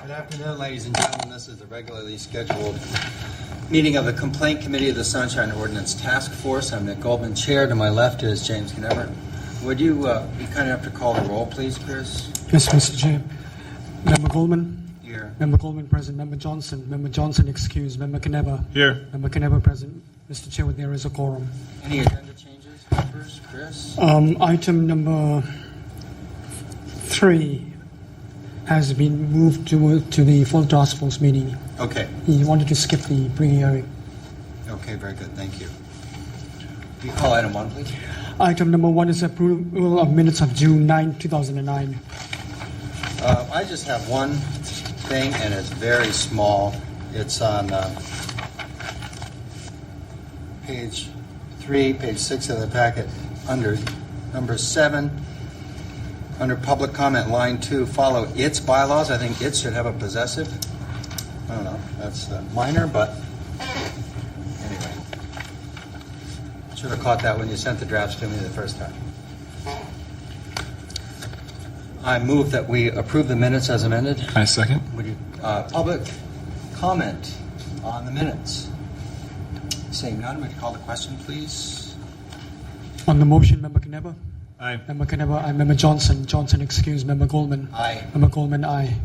Good afternoon, ladies and gentlemen. This is the regularly scheduled meeting of the Complaint Committee of the Sunshine Ordinance Task Force. I'm Nick Goldman, Chair. To my left is James Knever. Would you be kind enough to call the roll, please, Chris? Yes, Mr. Chair. Member Goldman. Here. Member Goldman present. Member Johnson excused. Member Knever. Here. Member Knever present. Mr. Chair, there is a quorum. Any agenda changes, members? Chris? Item number 3 has been moved to the full task force meeting. Okay. He wanted to skip the pre-hearing. Okay, very good. Thank you. Will you call item 1, please? Item number 1 is approval of minutes of June 9, 2009. I just have one thing, and it's very small. It's on page 3, page 6 of the packet, under number 7, under public comment, line 2, follow its bylaws. I think it should have a possessive. I don't know. That's minor, but anyway. Should have caught that when you sent the drafts to me the first time. I move that we approve the minutes as amended. I second. Would you, public comment on the minutes? Seeing none, would you call the question, please? On the motion, Member Knever. Aye. Member Knever, aye. Member Johnson excused. Member Goldman. Aye. Member Goldman, aye.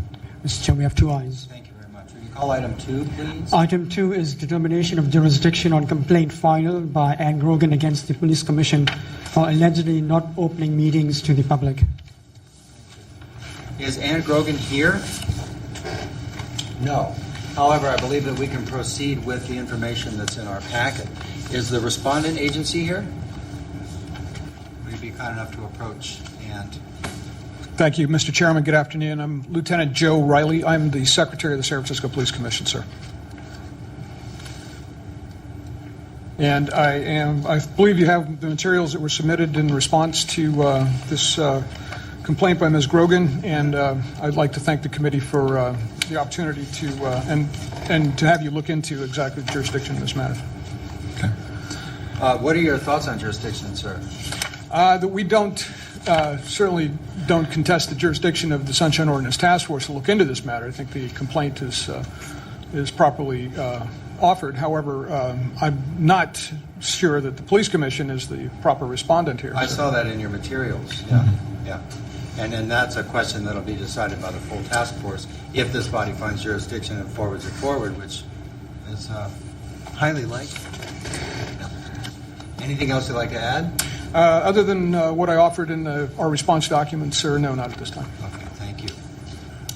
Mr. Chair, we have 2 ayes. Thank you very much. Would you call item 2, please? Item 2 is determination of jurisdiction on complaint filed by Anne Grogan against the Police Commission for allegedly not opening meetings to the public. Is Anne Grogan here? No. However, I believe that we can proceed with the information that's in our packet. Is the respondent agency here? Would you be kind enough to approach and... Thank you, Mr. Chairman. Good afternoon. I'm Lieutenant Joe Riley. I'm the Secretary of the San Francisco Police Commission, sir. And I believe you have the materials that were submitted in response to this complaint by Ms. Grogan, and I'd like to thank the committee for the opportunity to and to have you look into exactly the jurisdiction in this matter. Okay. What are your thoughts on jurisdiction, sir? That we certainly don't contest the jurisdiction of the Sunshine Ordinance Task Force to look into this matter. I think the complaint is properly offered. However, I'm not sure that the Police Commission is the proper respondent here. I saw that in your materials. Yeah, yeah. And then that's a question that'll be decided by the full task force if this body finds jurisdiction and forwards it forward, which is highly likely. Anything else you'd like to add? Other than what I offered in our response documents, sir, no, not at this time. Okay, thank you.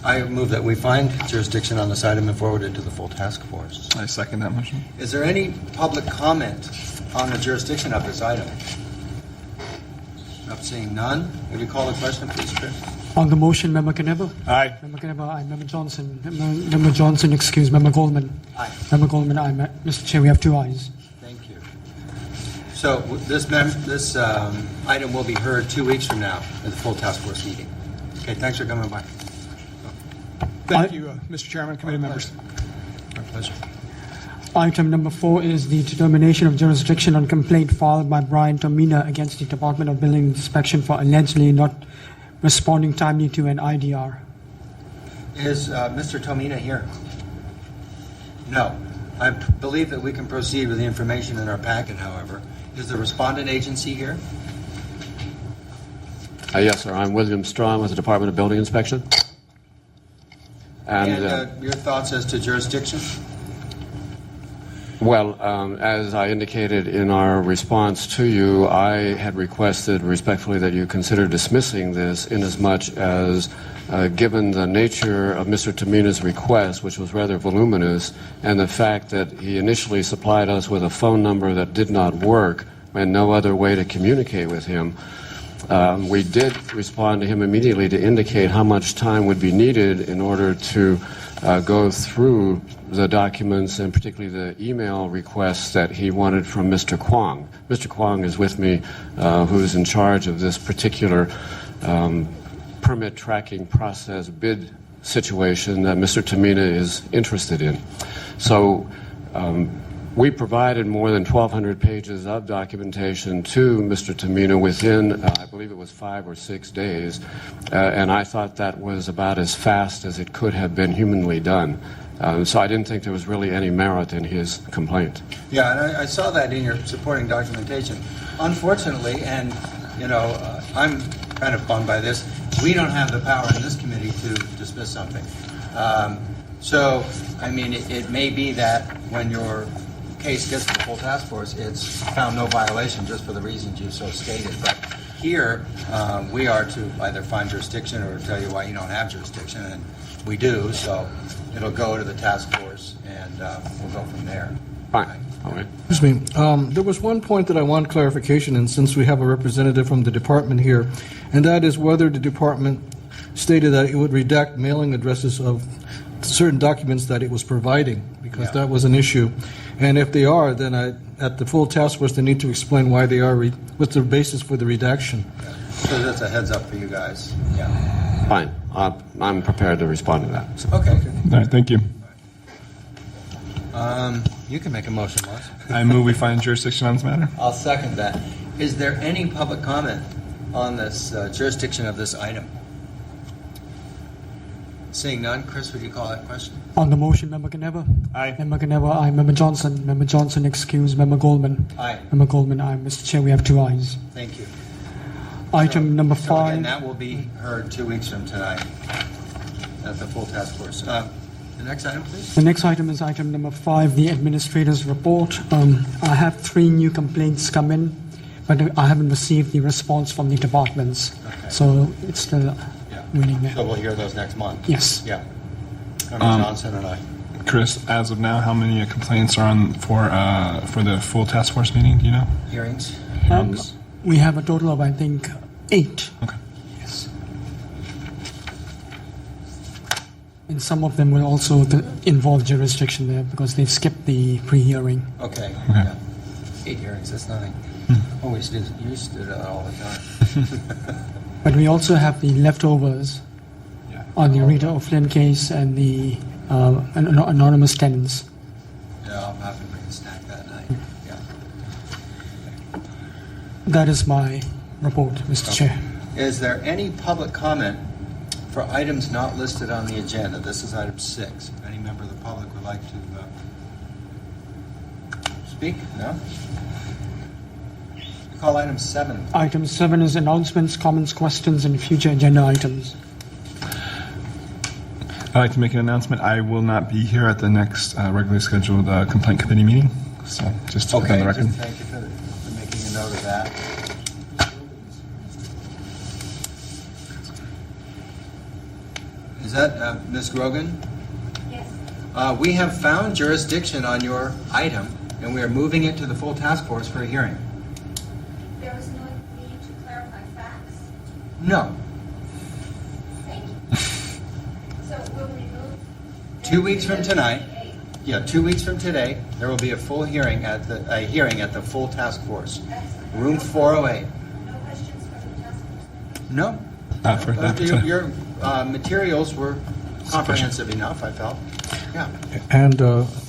I move that we find jurisdiction on this item and forward it to the full task force. I second that motion. Is there any public comment on the jurisdiction of this item? Not seeing none. Would you call the question, please, Chris? On the motion, Member Knever. Aye. Member Knever, aye. Member Johnson. Member Johnson excused. Member Goldman. Aye. Member Goldman, aye. Mr. Chair, we have 2 ayes. Thank you. So this item will be heard 2 weeks from now at the full task force meeting. Okay, thanks for coming by. Thank you, Mr. Chairman, committee members. My pleasure. Item number 4 is the determination of jurisdiction on complaint filed by Brian Tomina against the Department of Building Inspection for allegedly not responding timely to an IDR. Is Mr. Tomina here? No. I believe that we can proceed with the information in our packet, however. Is the respondent agency here? Yes, sir. I'm William Strong with the Department of Building Inspection. And your thoughts as to jurisdiction? Well, as I indicated in our response to you, I had requested respectfully that you consider dismissing this inasmuch as given the nature of Mr. Tomina's request, which was rather voluminous, and the fact that he initially supplied us with a phone number that did not work and no other way to communicate with him, we did respond to him immediately to indicate how much time would be needed in order to go through the documents and particularly the email requests that he wanted from Mr. Kwong. Mr. Kwong is with me, who's in charge of this particular permit tracking process bid situation that Mr. Tomina is interested in. So We provided more than 1,200 pages of documentation to Mr. Tamina within, I believe it was 5 or 6 days, and I thought that was about as fast as it could have been humanly done. So I didn't think there was really any merit in his complaint. Yeah, and I saw that in your supporting documentation. Unfortunately, and I'm kind of bummed by this, we don't have the power in this committee to dismiss something. So, I mean, it may be that when your case gets to the full task force, it's found no violation just for the reasons you so stated. But here, we are to either find jurisdiction or tell you why you don't have jurisdiction, and we do, so it'll go to the task force, and we'll go from there. Fine. All right. Excuse me. There was one point that I want clarification, and since we have a representative from the department here, and that is whether the department stated that it would redact mailing addresses of certain documents that it was providing, because that was an issue. And if they are, then at the full task force, they need to explain why they are, what's the basis for the redaction. So that's a heads up for you guys. Yeah. Fine. I'm prepared to respond to that. So. Okay. All right, thank you. You can make a motion, Lars. I move we find jurisdiction on this matter. I'll second that. Is there any public comment on this jurisdiction of this item? Seeing none, Chris, would you call that question? On the motion, Member Caneva? Aye. Member Caneva, aye. Member Johnson? Member Johnson, excuse. Member Goldman? Aye. Member Goldman, aye. Mr. Chair, we have 2 ayes. Thank you. Item number So 5. again, that will be heard 2 weeks from tonight at the full task force. The next item, please. The next item is item number 5, the administrator's report. I have 3 new complaints come in, but I haven't received the response from the departments. Okay. So it's still waiting there. So we'll hear those next month. Yes. Yeah. Member Johnson and I. Chris, as of now, how many complaints are on for the full task force meeting? Do you know? Hearings. We have a total of, I think, 8. Okay. Yes. And some of them will also involve jurisdiction there because they've skipped the pre-hearing. Okay. Yeah. 8 hearings, that's nothing. Oh, we used to do that all the time. But we also have the leftovers on the Rita O'Flynn case and the anonymous tenants. Yeah, I'll have to bring a snack that night. Yeah. That is my report, Mr. Chair. Is there any public comment for items not listed on the agenda? This is item 6. If any member of the public would like to speak? No? Call item 7. Item 7 is announcements, comments, questions, and future agenda items. I'd like to make an announcement. I will not be here at the next regularly scheduled complaint committee meeting. So just to put on the record. Thank you for making a note of that. Is that Ms. Grogan? Yes. We have found jurisdiction on your item, and we are moving it to the full task force for a hearing. There was no need to clarify facts. No. Thank you. So we'll remove. 2 weeks from tonight. Yeah, 2 weeks from today, there will be a full hearing at the full task force, room 408. No questions from the task force? No. Not for that. Your materials were comprehensive enough, I felt. Yeah.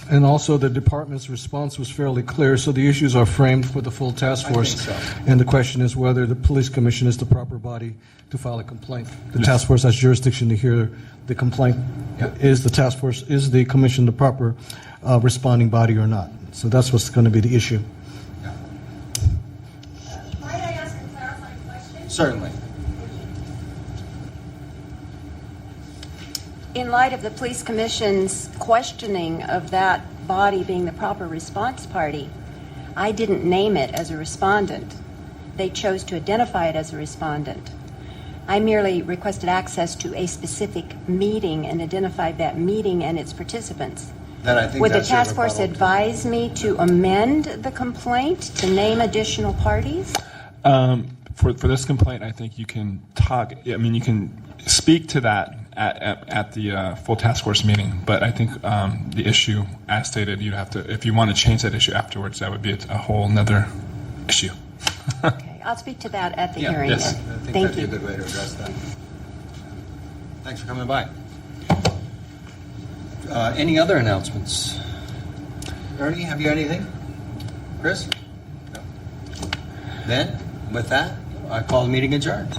And also the department's response was fairly clear, so the issues are framed for the full task force. I think so. And the question is whether the police commission is the proper body to file a complaint. The task force has jurisdiction to hear the complaint. Yeah. Is the commission the proper responding body or not? So that's what's going to be the issue. Yeah. Might I ask a clarifying question? Certainly. In light of the police commission's questioning of that body being the proper response party, I didn't name it as a respondent. They chose to identify it as a respondent. I merely requested access to a specific meeting and identified that meeting and its participants. Then I think Would the that's your task force rebuttal. advise me to amend the complaint to name additional parties? For this complaint, I think you can talk. I mean, you can speak to that at the full task force meeting. But I think the issue, as stated, you'd have to, if you want to change that issue afterwards, that would be a whole nother issue. Okay, I'll speak to that at the Yeah, hearing. yes. I think Thank that'd be you. a good way to address that. Thanks for coming by. Any other announcements? Ernie, have you anything? Chris? No. Then, with that, I call the meeting adjourned.